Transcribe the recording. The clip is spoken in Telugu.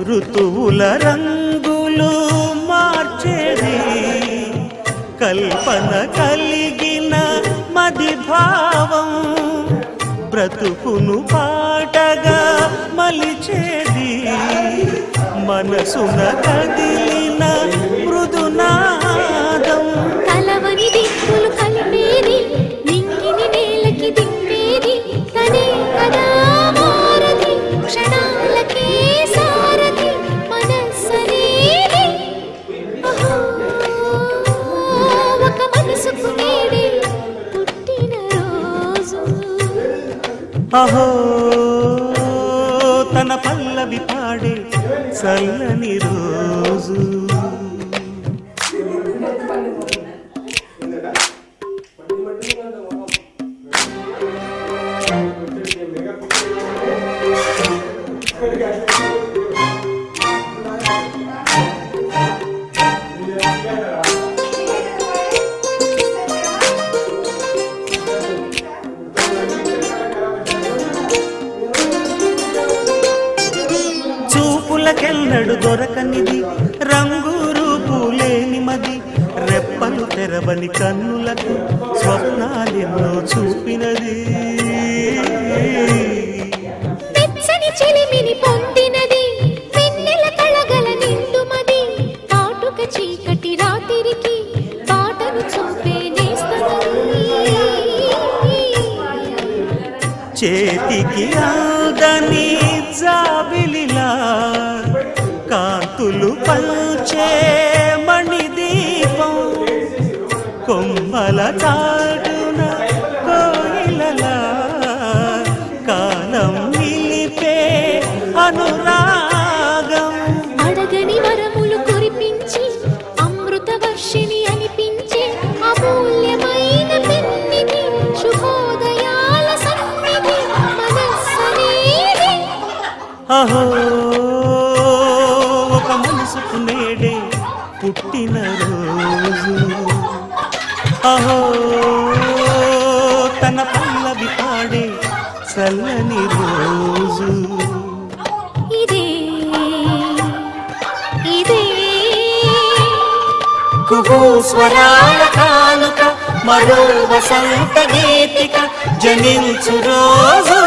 ఋతువుల రంగులు మార్చేది కల్పన కలిగిన మది భావం బ్రతుకును పాటగా మలిచేది మనసున కదిలిన మృదునాదం కలవని దిక్కులు కలిపేది నింగిని నేలకి దింపేది తనే కదా మారది క్షణాలకే సారది మనస్సనేది ఒక మనసుకు నేడే పుట్టిన రోజు అహో తన పల్లవి పాడే చల్లని రోజు చూపులకెన్నడు దొరకనిది రంగు రూపు లేని మది రెప్పలు తెరవని కన్నులకు స్వప్నాలెన్నో చూపినది వెచ్చని చెలిమిని పొందినది వెన్నెల కళగల నిండుమది కాటుక చీకటి రాత్రికి పాటను చూపే నేస్తమది చేతికి ఆదని జాబిలిలా కాంతులు పంచే మణిదీపం కొమ్మల చాటున కోయిలలా కాలం నిలిపే అనురాగం అడగని వరములు కురిపించి అమృత వర్షిణి అనిపించే అమూల్యమైన పెన్నిది శుభోదయాల సన్నిధి మనస్సనేది అహో ఒక మనసుకు నేడే పుట్టిన రోజు అహో తన పల్లవి పాడే చల్లని రోజు ఇదే ఇదే కుహూ స్వరాల కానుక మరో వసంత గీతిక జనించు రోజు